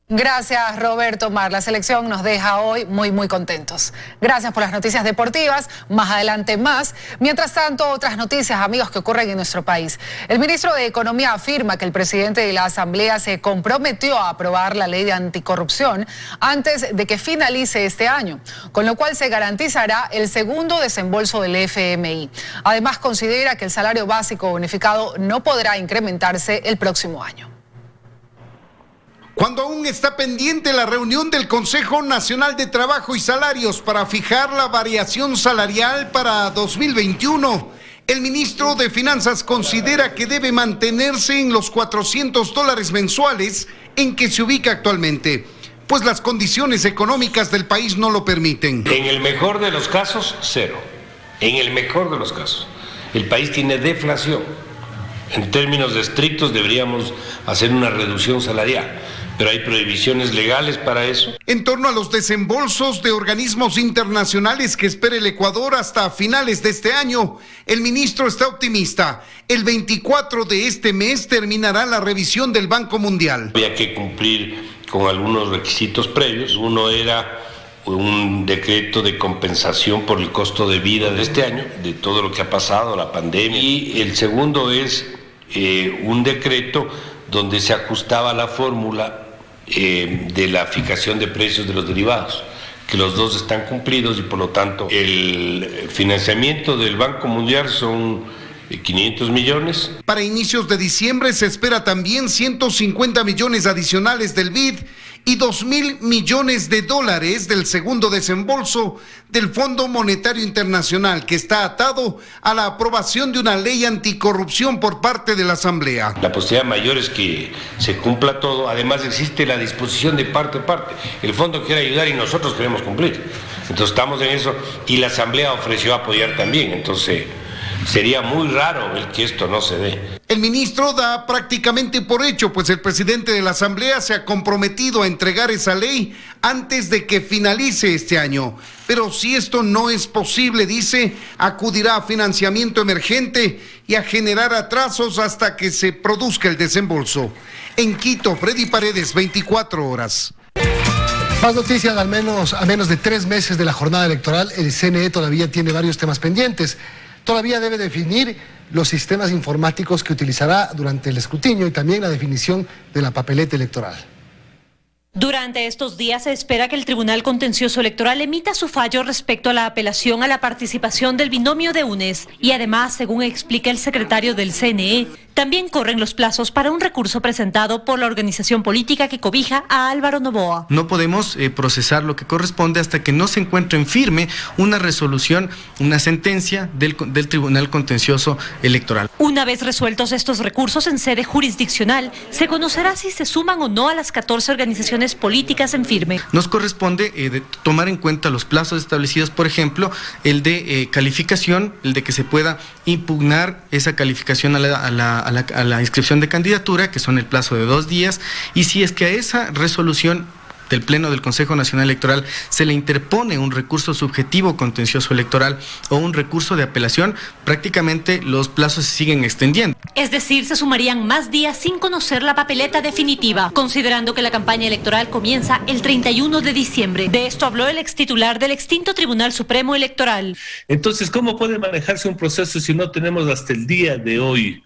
Gracias, Roberto Mar. La selección nos deja hoy muy contentos. Gracias por las noticias deportivas. Más adelante más. Mientras tanto, otras noticias, amigos, que ocurren en nuestro país. El ministro de Economía afirma que el presidente de la Asamblea se comprometió a aprobar la ley de anticorrupción antes de que finalice este año, con lo cual se garantizará el segundo desembolso del FMI. Además, considera que el salario básico unificado no podrá incrementarse el próximo año. Cuando aún está pendiente la reunión del Consejo Nacional de Trabajo y Salarios para fijar la variación salarial para 2021, el ministro de Finanzas considera que debe mantenerse en los $400 mensuales en que se ubica actualmente, pues las condiciones económicas del país no lo permiten. En el mejor de los casos, cero. En el mejor de los casos. El país tiene deflación. En términos estrictos deberíamos hacer una reducción salarial, pero hay prohibiciones legales para eso. En torno a los desembolsos de organismos internacionales que espera el Ecuador hasta finales de este año, el ministro está optimista. El 24 de este mes terminará la revisión del Banco Mundial. Había que cumplir con algunos requisitos previos. Uno era un decreto de compensación por el costo de vida de este año, de todo lo que ha pasado, la pandemia. Y el segundo es un decreto donde se ajustaba la fórmula de la fijación de precios de los derivados, que los dos están cumplidos y por lo tanto el financiamiento del Banco Mundial son 500 millones. Para inicios de diciembre se espera también 150 millones adicionales del BID y $2.000 millones del segundo desembolso del Fondo Monetario Internacional, que está atado a la aprobación de una ley anticorrupción por parte de la Asamblea. La posibilidad mayor es que se cumpla todo. Además existe la disposición de parte a parte. El fondo quiere ayudar y nosotros queremos cumplir. Entonces estamos en eso y la Asamblea ofreció apoyar también. Entonces sería muy raro el que esto no se dé. El ministro da prácticamente por hecho, pues el presidente de la Asamblea se ha comprometido a entregar esa ley antes de que finalice este año. Pero si esto no es posible, dice, acudirá a financiamiento emergente y a generar atrasos hasta que se produzca el desembolso. En Quito, Freddy Paredes, 24 horas. Más noticias, a menos de 3 meses de la jornada electoral, el CNE todavía tiene varios temas pendientes. Todavía debe definir los sistemas informáticos que utilizará durante el escrutinio y también la definición de la papeleta electoral. Durante estos días se espera que el Tribunal Contencioso Electoral emita su fallo respecto a la apelación a la participación del binomio de UNES y además, según explica el secretario del CNE, también corren los plazos para un recurso presentado por la organización política que cobija a Álvaro Noboa. No podemos procesar lo que corresponde hasta que no se encuentre en firme una resolución, una sentencia del Tribunal Contencioso Electoral. Una vez resueltos estos recursos en sede jurisdiccional, se conocerá si se suman o no a las 14 organizaciones políticas en firme. Nos corresponde tomar en cuenta los plazos establecidos, por ejemplo, el de calificación, el de que se pueda impugnar esa calificación a la inscripción de candidatura, que son el plazo de 2 días, y si es que a esa resolución del Pleno del Consejo Nacional Electoral se le interpone un recurso subjetivo contencioso electoral o un recurso de apelación, prácticamente los plazos se siguen extendiendo. Es decir, se sumarían más días sin conocer la papeleta definitiva, considerando que la campaña electoral comienza el 31 de diciembre. De esto habló el extitular del extinto Tribunal Supremo Electoral. Entonces, ¿cómo puede manejarse un proceso si no tenemos hasta el día de hoy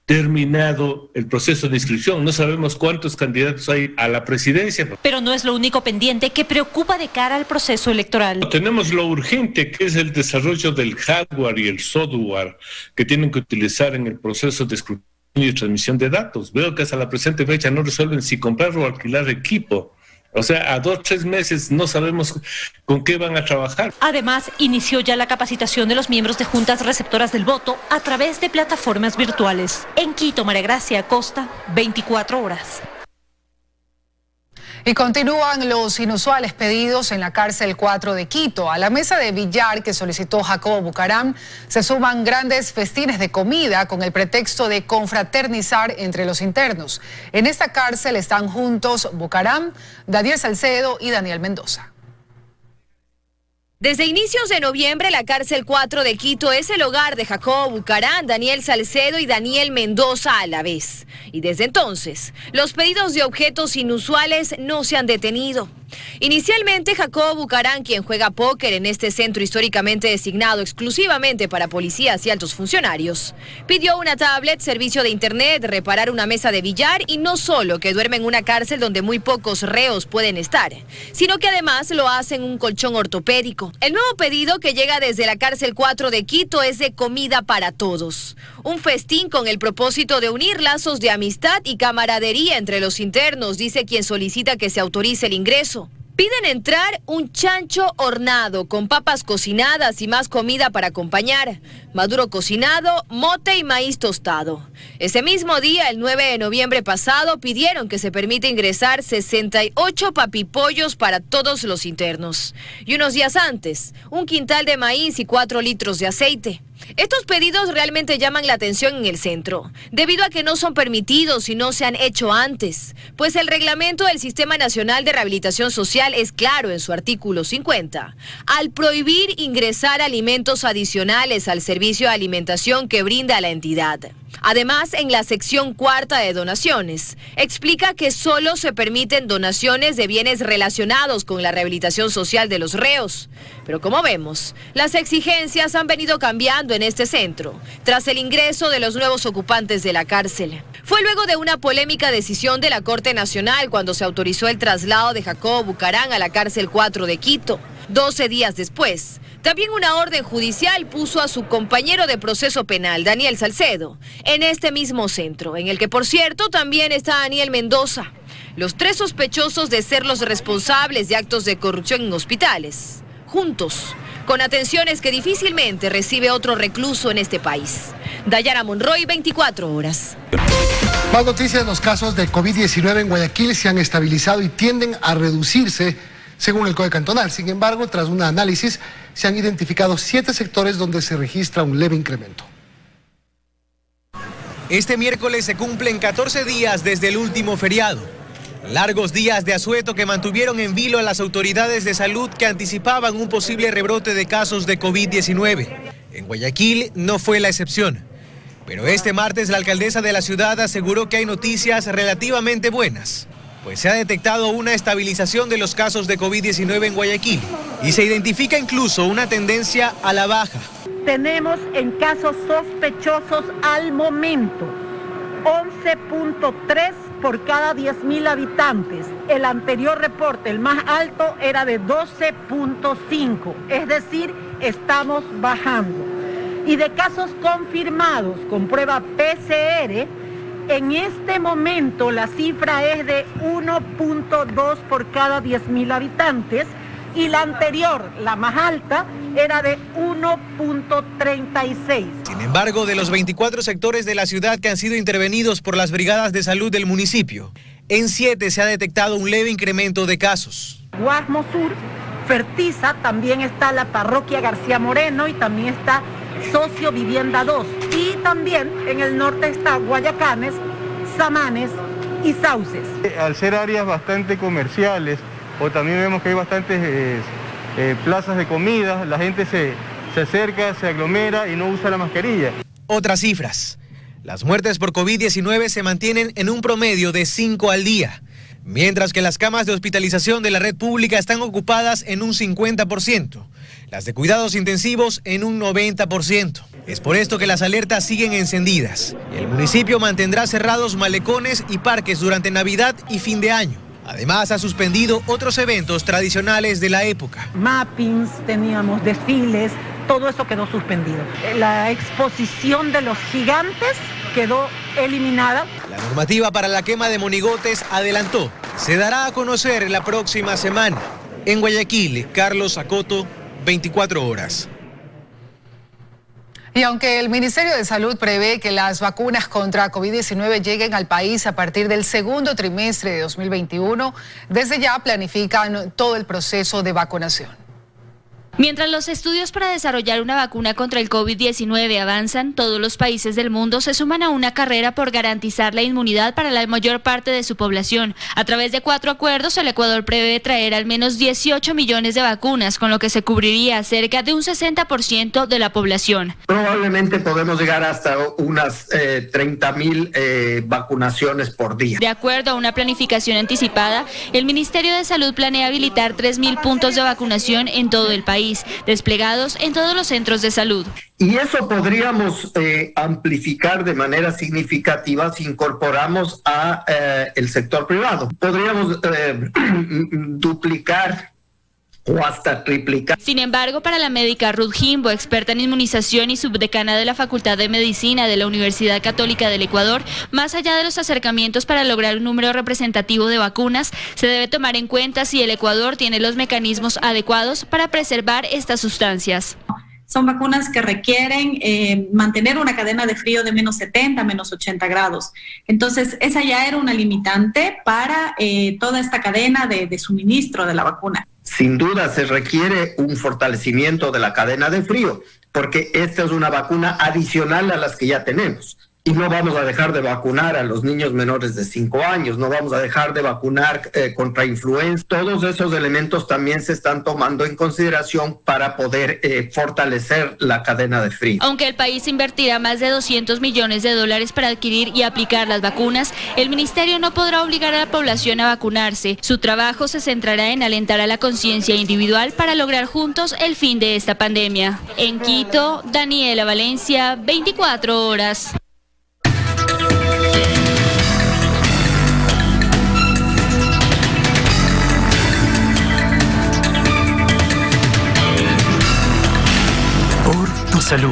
terminado el proceso de inscripción? No sabemos cuántos candidatos hay a la presidencia. Pero no es lo único pendiente que preocupa de cara al proceso electoral. Tenemos lo urgente, que es el desarrollo del hardware y el software que tienen que utilizar en el proceso de escrutinio y transmisión de datos. Veo que hasta la presente fecha no resuelven si comprar o alquilar equipo. O sea, a 2 o 3 meses no sabemos con qué van a trabajar. Además, inició ya la capacitación de los miembros de juntas receptoras del voto a través de plataformas virtuales. En Quito, María Gracia Acosta, 24 horas. Y continúan los inusuales pedidos en la cárcel 4 de Quito. A la mesa de billar que solicitó Jacobo Bucaram se suman grandes festines de comida con el pretexto de confraternizar entre los internos. En esta cárcel están juntos Bucaram, Daniel Salcedo y Daniel Mendoza. Desde inicios de noviembre, la cárcel 4 de Quito es el hogar de Jacobo Bucaram, Daniel Salcedo y Daniel Mendoza a la vez. Y desde entonces, los pedidos de objetos inusuales no se han detenido. Inicialmente, Jacobo Bucaram, quien juega póker en este centro históricamente designado exclusivamente para policías y altos funcionarios, pidió una tablet, servicio de internet, reparar una mesa de billar y no solo que duerme en una cárcel donde muy pocos reos pueden estar, sino que además lo hace en un colchón ortopédico. El nuevo pedido que llega desde la cárcel 4 de Quito es de comida para todos. Un festín con el propósito de unir lazos de amistad y camaradería entre los internos, dice quien solicita que se autorice el ingreso. Piden entrar un chancho hornado con papas cocinadas y más comida para acompañar, maduro cocinado, mote y maíz tostado. Ese mismo día, el 9 de noviembre pasado, pidieron que se permita ingresar 68 papipollos para todos los internos. Y unos días antes, un quintal de maíz y 4 litros de aceite. Estos pedidos realmente llaman la atención en el centro, debido a que no son permitidos y no se han hecho antes, pues el reglamento del Sistema Nacional de Rehabilitación Social es claro en su artículo 50, al prohibir ingresar alimentos adicionales al servicio de alimentación que brinda la entidad. Además, en la sección 4 de donaciones, explica que solo se permiten donaciones de bienes relacionados con la rehabilitación social de los reos. Pero como vemos, las exigencias han venido cambiando en este centro, tras el ingreso de los nuevos ocupantes de la cárcel. Fue luego de una polémica decisión de la Corte Nacional cuando se autorizó el traslado de Jacobo Bucaram a la cárcel 4 de Quito. 12 días después, también una orden judicial puso a su compañero de proceso penal, Daniel Salcedo, en este mismo centro, en el que por cierto también está Daniel Mendoza. Los 3 sospechosos de ser los responsables de actos de corrupción en hospitales, juntos, con atenciones que difícilmente recibe otro recluso en este país. Dayana Monroy, 24 horas. Más noticias: los casos de COVID-19 en Guayaquil se han estabilizado y tienden a reducirse según el Código Cantonal. Sin embargo, tras un análisis, se han identificado 7 sectores donde se registra un leve incremento. Este miércoles se cumplen 14 días desde el último feriado. Largos días de asueto que mantuvieron en vilo a las autoridades de salud que anticipaban un posible rebrote de casos de COVID-19. En Guayaquil no fue la excepción. Pero este martes la alcaldesa de la ciudad aseguró que hay noticias relativamente buenas, pues se ha detectado una estabilización de los casos de COVID-19 en Guayaquil y se identifica incluso una tendencia a la baja. Tenemos en casos sospechosos al momento 11.3 por cada 10.000 habitantes. El anterior reporte, el más alto, era de 12.5, es decir, estamos bajando. Y de casos confirmados con prueba PCR, en este momento la cifra es de 1.2 por cada 10.000 habitantes y la anterior, la más alta, era de 1.36. Sin embargo, de los 24 sectores de la ciudad que han sido intervenidos por las brigadas de salud del municipio, en 7 se ha detectado un leve incremento de casos. Guasmo Sur, Fertiza, también está la parroquia García Moreno y también está Socio Vivienda 2. Y también en el norte está Guayacanes, Samanes y Sauces. Al ser áreas bastante comerciales, o también vemos que hay bastantes plazas de comida, la gente se acerca, se aglomera y no usa la mascarilla. Otras cifras. Las muertes por COVID-19 se mantienen en un promedio de 5 al día, mientras que las camas de hospitalización de la red pública están ocupadas en un 50%, las de cuidados intensivos en un 90%. Es por esto que las alertas siguen encendidas. El municipio mantendrá cerrados malecones y parques durante Navidad y fin de año. Además, ha suspendido otros eventos tradicionales de la época. Mappings, teníamos desfiles, todo eso quedó suspendido. La exposición de los gigantes quedó eliminada. La normativa para la quema de monigotes adelantó. Se dará a conocer la próxima semana. En Guayaquil, Carlos Acoto, 24 horas. Y aunque el Ministerio de Salud prevé que las vacunas contra COVID-19 lleguen al país a partir del segundo trimestre de 2021, desde ya planifican todo el proceso de vacunación. Mientras los estudios para desarrollar una vacuna contra el COVID-19 avanzan, todos los países del mundo se suman a una carrera por garantizar la inmunidad para la mayor parte de su población. A través de 4 acuerdos, el Ecuador prevé traer al menos 18 millones de vacunas, con lo que se cubriría cerca de un 60% de la población. Probablemente podemos llegar hasta unas 30,000 vacunaciones por día. De acuerdo a una planificación anticipada, el Ministerio de Salud planea habilitar 3.000 puntos de vacunación en todo el país, desplegados en todos los centros de salud. Y eso podríamos amplificar de manera significativa si incorporamos a el sector privado. Podríamos duplicar o hasta triplicar. Sin embargo, para la médica Ruth Jimbo, experta en inmunización y subdecana de la Facultad de Medicina de la Universidad Católica del Ecuador, más allá de los acercamientos para lograr un número representativo de vacunas, se debe tomar en cuenta si el Ecuador tiene los mecanismos adecuados para preservar estas sustancias. Son vacunas que requieren mantener una cadena de frío de menos 70, menos 80 grados. Entonces, esa ya era una limitante para toda esta cadena de suministro de la vacuna. Sin duda se requiere un fortalecimiento de la cadena de frío, porque esta es una vacuna adicional a las que ya tenemos. Y no vamos a dejar de vacunar a los niños menores de 5 años, no vamos a dejar de vacunar contra influenza. Todos esos elementos también se están tomando en consideración para poder fortalecer la cadena de frío. Aunque el país invertirá más de $200 millones para adquirir y aplicar las vacunas, el ministerio no podrá obligar a la población a vacunarse. Su trabajo se centrará en alentar a la conciencia individual para lograr juntos el fin de esta pandemia. En Quito, Daniela Valencia, 24 horas. Salud.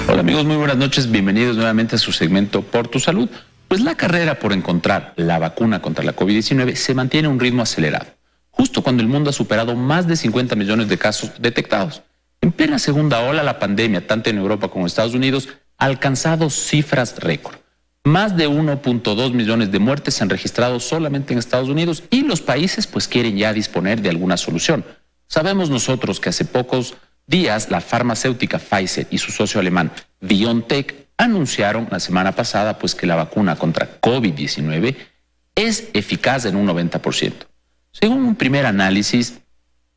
Hola amigos, muy buenas noches, bienvenidos nuevamente a su segmento Por tu Salud. Pues la carrera por encontrar la vacuna contra la COVID-19 se mantiene a un ritmo acelerado, justo cuando el mundo ha superado más de 50 millones de casos detectados. En plena segunda ola, la pandemia, tanto en Europa como en Estados Unidos, ha alcanzado cifras récord. Más de 1.2 millones de muertes se han registrado solamente en Estados Unidos y los países pues quieren ya disponer de alguna solución. Sabemos nosotros que hace pocos días la farmacéutica Pfizer y su socio alemán BioNTech anunciaron la semana pasada pues que la vacuna contra COVID-19 es eficaz en un 90%. Según un primer análisis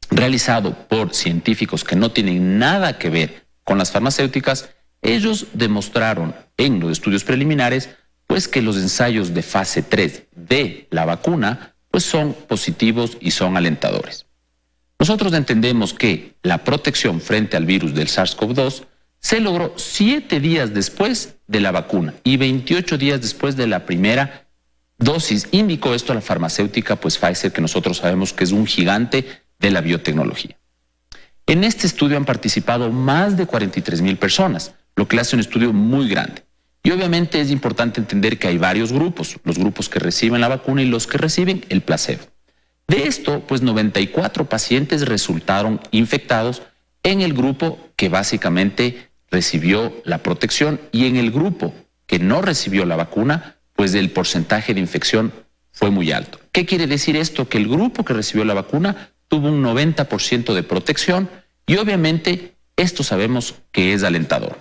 realizado por científicos que no tienen nada que ver con las farmacéuticas, ellos demostraron en los estudios preliminares pues que los ensayos de fase 3 de la vacuna pues son positivos y son alentadores. Nosotros entendemos que la protección frente al virus del SARS-CoV-2 se logró 7 días después de la vacuna y 28 días después de la primera dosis. Indicó esto a la farmacéutica pues Pfizer, que nosotros sabemos que es un gigante de la biotecnología. En este estudio han participado más de 43,000 personas, lo que le hace un estudio muy grande. Y obviamente es importante entender que hay varios grupos, los grupos que reciben la vacuna y los que reciben el placebo. De esto, pues 94 pacientes resultaron infectados en el grupo que básicamente recibió la protección y en el grupo que no recibió la vacuna, pues el porcentaje de infección fue muy alto. ¿Qué quiere decir esto? Que el grupo que recibió la vacuna tuvo un 90% de protección y obviamente esto sabemos que es alentador.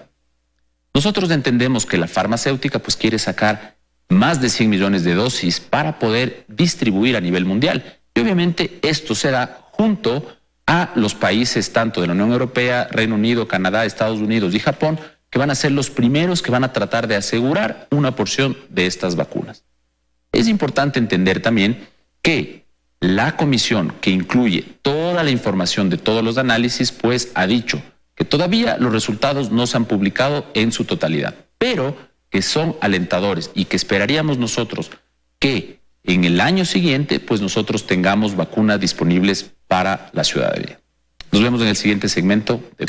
Nosotros entendemos que la farmacéutica pues quiere sacar más de 100 millones de dosis para poder distribuir a nivel mundial. Y obviamente esto será junto a los países tanto de la Unión Europea, Reino Unido, Canadá, Estados Unidos y Japón, que van a ser los primeros que van a tratar de asegurar una porción de estas vacunas. Es importante entender también que la comisión que incluye toda la información de todos los análisis, pues ha dicho que todavía los resultados no se han publicado en su totalidad, pero que son alentadores y que esperaríamos nosotros que en el año siguiente, pues nosotros tengamos vacunas disponibles para la ciudadanía. Nos vemos en el siguiente segmento de